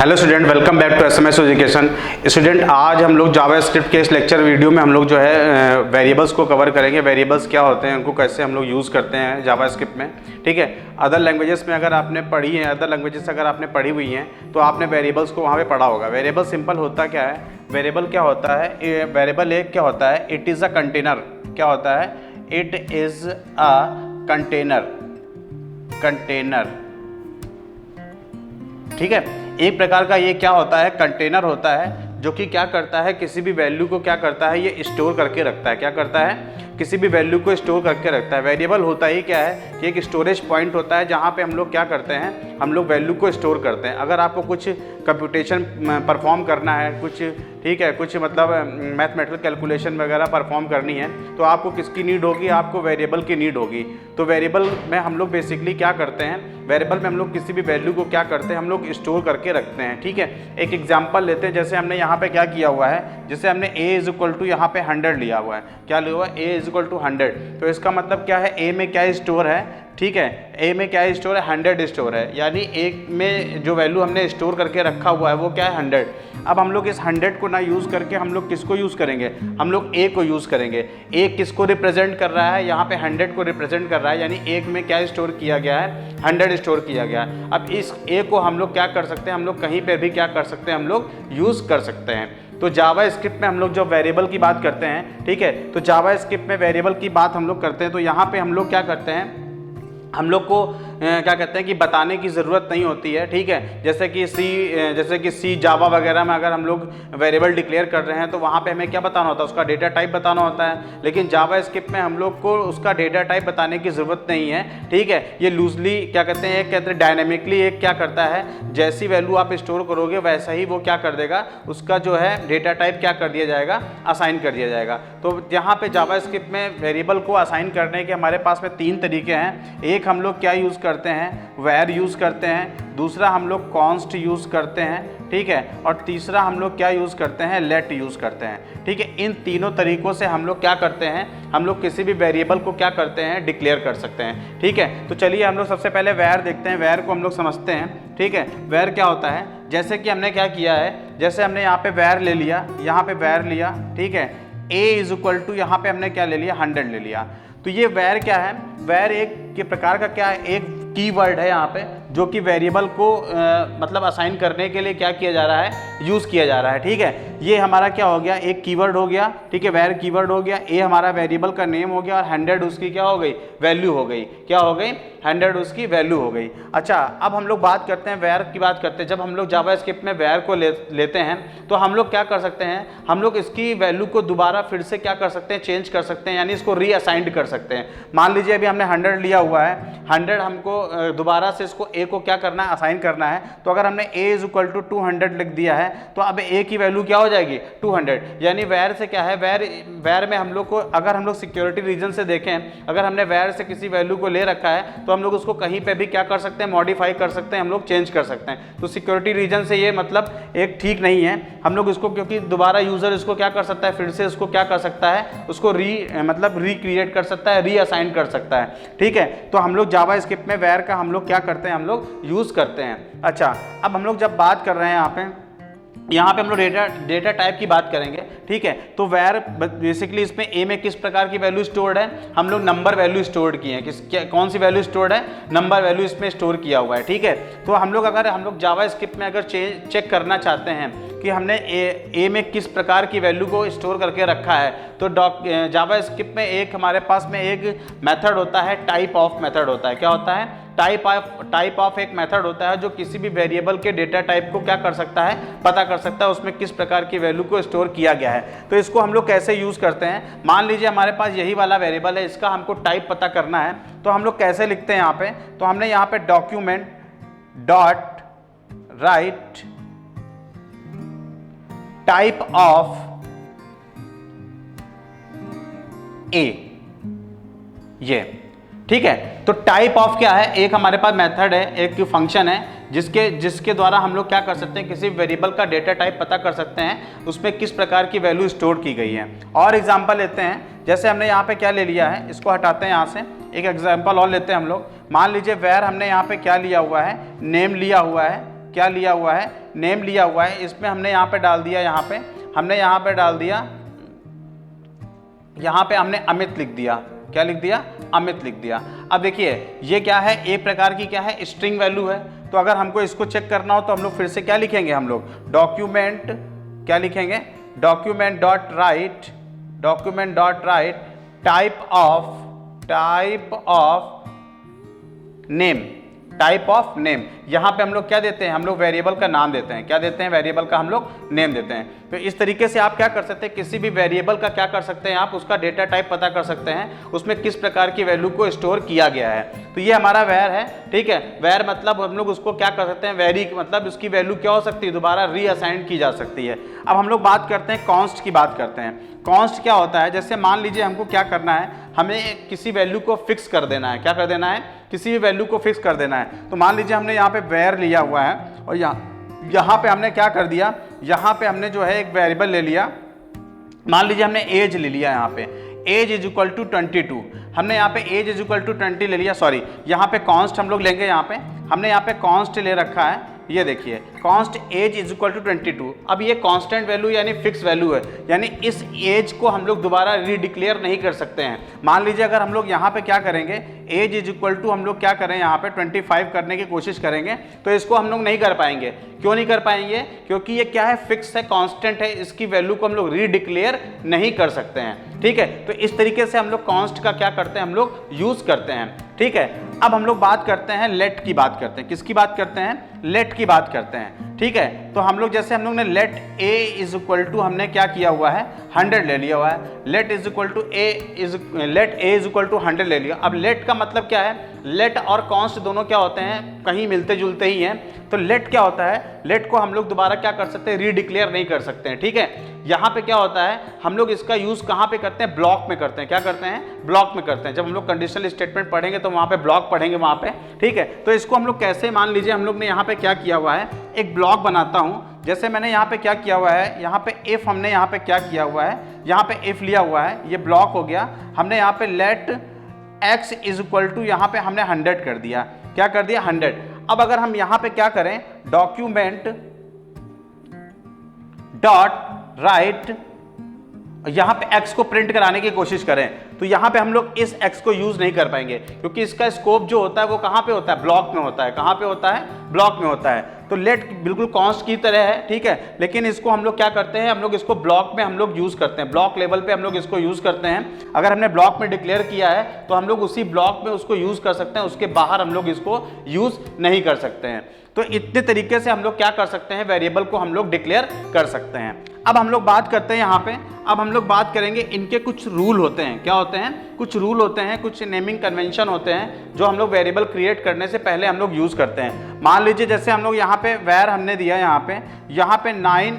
Hello student, welcome back to SMS education. Student, आज हम लोग जावास्क्रिप्ट के इस लेक्चर वीडियो में हम लोग जो है वेरिएबल्स को कवर करेंगे। वेरिएबल्स क्या होते हैं, उनको कैसे हम लोग यूज़ करते हैं जावास्क्रिप्ट में। ठीक है, अदर लैंग्वेजेस में अगर आपने पढ़ी है, अदर लैंग्वेजेस अगर आपने पढ़ी हुई हैं तो आपने वेरिएबल्स को वहाँ पे पढ़ा होगा। वेरिएबल सिंपल होता क्या है, वेरिएबल क्या होता है, वेरिएबल एक क्या होता है, इट इज़ अ कंटेनर। क्या होता है, इट इज़ अ कंटेनर। ठीक है, एक प्रकार का ये क्या होता है, कंटेनर होता है, जो कि क्या करता है, किसी भी वैल्यू को क्या करता है, ये स्टोर करके रखता है। क्या करता है, किसी भी वैल्यू को स्टोर करके रखता है। वेरिएबल होता ही क्या है कि एक स्टोरेज पॉइंट होता है जहाँ पे हम लोग क्या करते हैं, हम लोग वैल्यू को स्टोर करते हैं। अगर आपको कुछ कंप्यूटेशन परफॉर्म करना है, कुछ ठीक है, कुछ मतलब मैथमेटिकल कैलकुलेशन वगैरह परफॉर्म करनी है, तो आपको किसकी नीड होगी, आपको वेरिएबल की नीड होगी। तो वेरिएबल में हम लोग बेसिकली क्या करते हैं, वेरिएबल में हम लोग किसी भी वैल्यू को क्या करते हैं, हम लोग स्टोर करके रखते हैं। ठीक है, एक एग्जांपल लेते हैं। जैसे हमने यहाँ पे क्या किया हुआ है, जैसे हमने a इज इक्वल टू यहाँ पे 100 लिया हुआ है। क्या लिया हुआ है, a इज इक्वल टू 100। तो इसका मतलब क्या है, a में क्या स्टोर है, ठीक है, a में क्या स्टोर है, 100 स्टोर है। यानी एक में जो वैल्यू हमने स्टोर करके रखा हुआ है वो क्या है, 100। अब हम लोग इस 100 को ना यूज़ करके हम लोग किसको यूज़ करेंगे, हम लोग a को यूज़ करेंगे। a किसको रिप्रेजेंट कर रहा है, यहाँ पे 100 को रिप्रेजेंट कर रहा है। यानी एक में क्या स्टोर किया गया है, 100 स्टोर किया गया है। अब इस a को हम लोग क्या कर सकते हैं, हम लोग कहीं पे भी क्या कर सकते हैं, हम लोग यूज़ कर सकते हैं। तो जावा स्क्रिप्ट में हम लोग जो वेरिएबल की बात करते हैं, ठीक है, तो जावा स्क्रिप्ट में वेरिएबल की बात हम लोग करते हैं, तो यहाँ पे हम लोग क्या करते हैं, हम लोग को क्या कहते हैं कि बताने की ज़रूरत नहीं होती है। ठीक है, जैसे कि सी जावा वगैरह में अगर हम लोग वेरिएबल डिक्लेयर कर रहे हैं तो वहाँ पे हमें क्या बताना होता है, उसका डेटा टाइप बताना होता है। लेकिन जावा स्क्रिप्ट में हम लोग को उसका डेटा टाइप बताने की ज़रूरत नहीं है। ठीक है, ये लूजली क्या कहते हैं, एक कहते हैं डायनेमिकली एक क्या करता है, जैसी वैल्यू आप स्टोर करोगे वैसा ही वो क्या कर देगा, उसका जो है डेटा टाइप क्या कर दिया जाएगा, असाइन कर दिया जाएगा। तो यहाँ पे जावा स्क्रिप्ट में वेरिएबल को असाइन करने के हमारे पास में 3 तरीके हैं। एक हम लोग क्या यूज़ करते हैं, वैर यूज़ करते हैं। दूसरा हम लोग कॉन्स्ट यूज़ करते हैं। ठीक है, और तीसरा हम लोग क्या यूज़ करते हैं, लेट यूज़ करते हैं। ठीक है, इन तीनों तरीकों से हम लोग क्या करते हैं, हम लोग किसी भी वेरिएबल को क्या करते हैं, डिक्लेयर कर सकते हैं। ठीक है, तो चलिए हम लोग सबसे पहले वैर देखते हैं, वैर को हम लोग समझते हैं। ठीक है, वैर क्या होता है, जैसे कि हमने क्या किया है, जैसे हमने यहाँ पे वैर ले लिया, यहाँ पे वैर लिया। ठीक है, a इज इक्वल टू यहाँ पे हमने क्या ले लिया, 100 ले लिया। तो ये वैर क्या है, वैर एक के प्रकार का क्या है, एक कीवर्ड है यहाँ पे, जो कि वेरिएबल को मतलब असाइन करने के लिए क्या किया जा रहा है, यूज़ किया जा रहा है। ठीक है, ये हमारा क्या हो गया, एक कीवर्ड हो गया। ठीक है, वैर कीवर्ड हो गया, ए हमारा वेरिएबल का नेम हो गया, और 100 उसकी क्या हो गई, वैल्यू हो गई। क्या हो गई, 100 उसकी वैल्यू हो गई। अच्छा, अब हम लोग बात करते हैं वैर की बात करते हैं। जब हम लोग जावास्क्रिप्ट में वैर को लेते हैं तो हम लोग क्या कर सकते हैं, हम लोग इसकी वैल्यू को दोबारा फिर से क्या कर सकते हैं, चेंज कर सकते हैं, यानी इसको रीअसाइंड कर सकते हैं। मान लीजिए अभी हमने 100 लिया हुआ है, 100 हमको दोबारा से इसको a को क्या करना है, असाइन करना है। तो अगर हमने a इज इक्वल टू 200 लिख दिया है तो अब a की वैल्यू क्या हो जाएगी, 200। यानी वैर से क्या है, वैर में हम लोग को, अगर हम लोग सिक्योरिटी रीजन से देखें, अगर हमने वैर से किसी वैल्यू को ले रखा है तो हम लोग उसको कहीं पे भी क्या कर सकते हैं, मॉडिफाई कर सकते हैं, हम लोग चेंज कर सकते हैं। तो सिक्योरिटी रीजन से ये मतलब एक ठीक नहीं है। हम लोग इसको, क्योंकि दोबारा यूजर इसको क्या कर सकता है, फिर से इसको क्या कर सकता है, उसको मतलब रिक्रिएट कर सकता है, रीअसाइन कर सकता है। ठीक है, तो हम लोग जावास्क्रिप्ट में वैर का हम लोग क्या करते हैं, हम लोग यूज़ करते हैं। अच्छा, अब हम लोग जब बात कर रहे हैं यहाँ पे हम लोग डेटा टाइप की बात करेंगे। ठीक है, तो वैर बेसिकली इसमें a में किस प्रकार की वैल्यू स्टोर्ड है, हम लोग नंबर वैल्यू स्टोर्ड किए हैं। कौन सी वैल्यू स्टोर्ड है, नंबर वैल्यू इसमें स्टोर किया हुआ है। ठीक है, तो हम लोग अगर हम लोग जावास्क्रिप्ट में अगर चेक करना चाहते हैं कि हमने a में किस प्रकार की वैल्यू को स्टोर करके रखा है, तो जावास्क्रिप्ट में एक हमारे पास में एक मेथड होता है, टाइप ऑफ मेथड होता है। क्या होता है, टाइप ऑफ एक मेथड होता है जो किसी भी वेरिएबल के डेटा टाइप को क्या कर सकता है, पता कर सकता है उसमें किस प्रकार की वैल्यू को स्टोर किया गया है। तो इसको हम लोग कैसे यूज़ करते हैं, मान लीजिए हमारे पास यही वाला वेरिएबल है, इसका हमको टाइप पता करना है, तो हम लोग कैसे लिखते हैं यहाँ पे, तो हमने यहाँ पे document dot write type of a, ये ठीक है। तो टाइप ऑफ क्या है, एक हमारे पास मेथड है, एक फंक्शन है जिसके द्वारा हम लोग क्या कर सकते हैं, किसी वेरिएबल का डेटा टाइप पता कर सकते हैं, उसमें किस प्रकार की वैल्यू स्टोर की गई है। और एग्जांपल लेते हैं, जैसे हमने यहाँ पे क्या ले लिया है, इसको हटाते हैं यहाँ से, एक एग्जांपल और लेते हैं हम लोग। मान लीजिए वैर हमने यहाँ पे क्या लिया हुआ है, नेम लिया हुआ है। क्या लिया हुआ है, नेम लिया हुआ है। इसमें हमने यहाँ पे डाल दिया, हमने यहाँ पे डाल दिया, यहाँ पे हमने अमित लिख दिया। क्या लिख दिया, अमित लिख दिया। अब देखिए ये क्या है, एक प्रकार की क्या है, स्ट्रिंग वैल्यू है। तो अगर हमको इसको चेक करना हो तो हम लोग फिर से क्या लिखेंगे, हम लोग डॉक्यूमेंट, क्या लिखेंगे, document dot write type of name. यहाँ पे हम लोग क्या देते हैं, हम लोग वेरिएबल का नाम देते हैं। क्या देते हैं, वेरिएबल का हम लोग नेम देते हैं। तो इस तरीके से आप क्या कर सकते हैं, किसी भी वेरिएबल का क्या कर सकते हैं, आप उसका डेटा टाइप पता कर सकते हैं, उसमें किस प्रकार की वैल्यू को स्टोर किया गया है। तो ये हमारा वैर है, ठीक है। वैर मतलब हम लोग उसको क्या कर सकते हैं, वेरी मतलब उसकी वैल्यू क्या हो सकती है, दोबारा रीअसाइन की जा सकती है। अब हम लोग बात करते हैं कॉन्स्ट की, बात करते हैं। कॉन्स्ट क्या होता है, जैसे मान लीजिए हमको क्या करना है, हमें किसी वैल्यू को फिक्स कर देना है। क्या कर देना है, किसी भी वैल्यू को फिक्स कर देना है। तो मान लीजिए हमने यहाँ पे वेर लिया हुआ है और यहाँ पे हमने क्या कर दिया, यहाँ पे हमने जो है एक वेरिएबल ले लिया। मान लीजिए हमने एज ले लिया, यहाँ पे एज इज इक्वल टू 22। हमने यहाँ पे एज इज इक्वल टू 20 ले लिया, सॉरी यहाँ पे कॉन्स्ट हम लोग लेंगे। यहाँ पे हमने यहाँ पे कॉन्स्ट ले रखा है, ये देखिए const age is equal to 22। अब ये कांस्टेंट वैल्यू यानी फिक्स वैल्यू है, यानी इस एज को हम लोग दोबारा रीडिक्लेयर नहीं कर सकते हैं। मान लीजिए अगर हम लोग यहाँ पे क्या करेंगे, एज इज इक्वल टू हम लोग क्या करें, यहाँ पे 25 करने की कोशिश करेंगे तो इसको हम लोग नहीं कर पाएंगे। क्यों नहीं कर पाएंगे, क्योंकि ये क्या है, फिक्स है, कांस्टेंट है, इसकी वैल्यू को हम लोग रीडिक्लेयर नहीं कर सकते हैं, ठीक है। तो इस तरीके से हम लोग कॉन्स्ट का क्या करते हैं, हम लोग यूज करते हैं, ठीक है। अब हम लोग बात करते हैं लेट की, बात करते हैं, किसकी बात करते हैं, लेट की बात करते हैं, ठीक है। तो हम लोग जैसे हम लोग ने let a is equal to हमने क्या किया हुआ है, 100 ले लिया हुआ है। Let is equal to let a is equal to 100 ले लिया। अब लेट का मतलब क्या है, लेट और कॉन्स्ट दोनों क्या होते हैं, कहीं मिलते जुलते ही हैं। तो लेट क्या होता है, लेट को हम लोग दोबारा क्या कर सकते हैं, रीडिक्लेयर नहीं कर सकते हैं, ठीक है। यहाँ पे क्या होता है, हम लोग इसका यूज कहाँ पे करते हैं, ब्लॉक में करते हैं। क्या करते हैं, ब्लॉक में करते हैं। जब हम लोग कंडीशनल स्टेटमेंट पढ़ेंगे तो वहाँ पे ब्लॉक पढ़ेंगे वहाँ पे, ठीक है। तो इसको हम लोग कैसे, मान लीजिए हम लोग ने यहाँ पे क्या किया हुआ है, एक ब्लॉक बनाता हूँ। जैसे मैंने यहाँ पे क्या किया हुआ है, यहाँ पे इफ हमने यहाँ पे क्या किया हुआ है, यहाँ पे इफ लिया हुआ है, ये ब्लॉक हो गया। हमने यहाँ पे let x is equal to यहाँ पे हमने 100 कर दिया। क्या कर दिया, 100। अब अगर हम यहाँ पे क्या करें, डॉक्यूमेंट डॉट राइट, यहाँ पे x को प्रिंट कराने की कोशिश करें तो यहाँ पे हम लोग इस x को यूज नहीं कर पाएंगे, क्योंकि इसका स्कोप जो होता है वो कहाँ पे होता है, ब्लॉक में होता है। कहाँ पे होता है, ब्लॉक में होता है। तो लेट बिल्कुल कॉन्स्ट की तरह है, ठीक है, लेकिन इसको हम लोग क्या करते हैं, हम लोग इसको ब्लॉक में हम लोग यूज करते हैं, ब्लॉक लेवल पे हम लोग इसको यूज करते हैं। अगर हमने ब्लॉक में डिक्लेयर किया है तो हम लोग उसी ब्लॉक में उसको यूज कर सकते हैं, उसके बाहर हम लोग इसको यूज नहीं कर सकते हैं। तो इतने तरीके से हम लोग क्या कर सकते हैं, वेरिएबल को हम लोग डिक्लेयर कर सकते हैं। अब हम लोग बात करते हैं यहाँ पे, अब हम लोग बात करेंगे इनके कुछ रूल होते हैं। क्या होते हैं, कुछ रूल होते हैं, कुछ नेमिंग कन्वेंशन होते हैं जो हम लोग वेरिएबल क्रिएट करने से पहले हम लोग यूज करते हैं। मान लीजिए जैसे हम लोग यहाँ पे वैर हमने दिया, यहाँ पे 9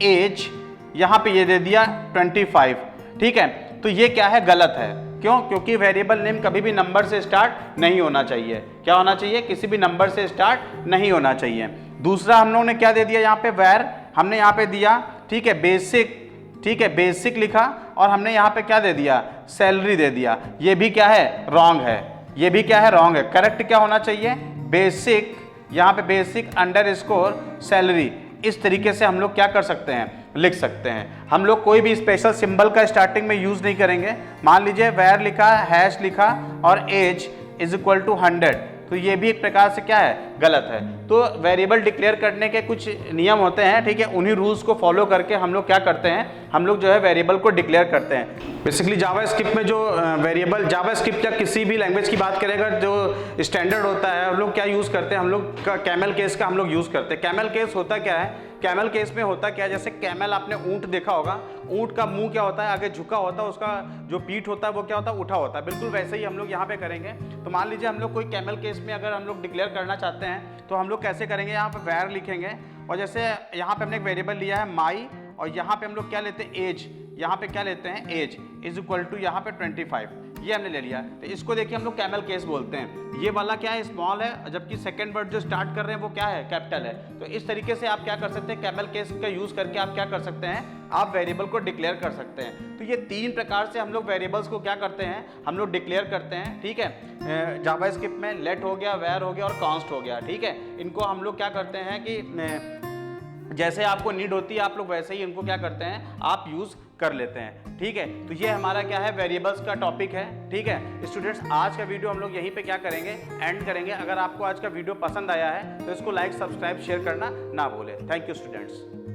एज, यहाँ पे ये दे दिया 25, ठीक है। तो ये क्या है, गलत है। क्यों, क्योंकि वेरिएबल नेम कभी भी नंबर से स्टार्ट नहीं होना चाहिए। क्या होना चाहिए, किसी भी नंबर से स्टार्ट नहीं होना चाहिए। दूसरा हम लोगों ने क्या दे दिया, यहाँ पे वैर हमने यहाँ पे दिया, ठीक है, बेसिक, ठीक है, बेसिक लिखा और हमने यहाँ पे क्या दे दिया, सैलरी दे दिया। ये भी क्या है, रॉन्ग है। ये भी क्या है, रॉन्ग है। करेक्ट क्या होना चाहिए, बेसिक, यहाँ पे बेसिक अंडरस्कोर सैलरी। इस तरीके से हम लोग क्या कर सकते हैं, लिख सकते हैं। हम लोग कोई भी स्पेशल सिंबल का स्टार्टिंग में यूज नहीं करेंगे। मान लीजिए वैर लिखा, हैश लिखा और एज इज इक्वल टू 100, तो ये भी एक प्रकार से क्या है, गलत है। तो वेरिएबल डिक्लेयर करने के कुछ नियम होते हैं, ठीक है, उन्हीं रूल्स को फॉलो करके हम लोग क्या करते हैं, हम लोग जो है वेरिएबल को डिक्लेयर करते हैं। बेसिकली जावास्क्रिप्ट में जो वेरिएबल, जावास्क्रिप्ट या किसी भी लैंग्वेज की बात करें, अगर जो स्टैंडर्ड होता है, हम लोग क्या यूज़ करते हैं, हम लोग कैमल केस का हम लोग यूज़ करते हैं। कैमल केस होता क्या है, कैमल केस में होता क्या है, जैसे कैमल आपने ऊंट देखा होगा, ऊंट का मुंह क्या होता है, आगे झुका होता है, उसका जो पीठ होता है वो क्या होता है, उठा होता है। बिल्कुल वैसे ही हम लोग यहाँ पे करेंगे। तो मान लीजिए हम लोग कोई कैमल केस में अगर हम लोग डिक्लेयर करना चाहते हैं तो हम लोग कैसे करेंगे, यहाँ पे वैर लिखेंगे और जैसे यहाँ पे हमने एक वेरिएबल लिया है माई और यहाँ पे हम लोग क्या लेते हैं, एज, यहाँ पे क्या लेते हैं, एज इज इक्वल टू यहाँ पे 25। ये हमने ले लिया। तो इसको देखिए हम लोग कैमल केस बोलते हैं। ये वाला क्या है, स्मॉल है, जबकि सेकंड वर्ड जो स्टार्ट कर रहे हैं वो क्या है, कैपिटल है। तो इस तरीके से आप क्या कर सकते हैं, कैमल केस का यूज करके आप क्या कर सकते हैं, आप वेरिएबल को डिक्लेयर कर सकते हैं। तो ये 3 प्रकार से हम लोग वेरिएबल्स को क्या करते हैं, हम लोग डिक्लेयर करते हैं। ठीक है, जावास्क्रिप्ट में लेट हो गया, वेर हो गया और कॉन्स्ट हो गया। ठीक है, इनको हम लोग क्या करते हैं कि जैसे आपको नीड होती है आप लोग वैसे ही इनको क्या करते हैं, आप यूज कर लेते हैं। ठीक है, तो ये हमारा क्या है, वेरिएबल्स का टॉपिक है। ठीक है स्टूडेंट्स, आज का वीडियो हम लोग यहीं पे क्या करेंगे, एंड करेंगे। अगर आपको आज का वीडियो पसंद आया है तो इसको लाइक, सब्सक्राइब, शेयर करना ना भूलें। Thank you students.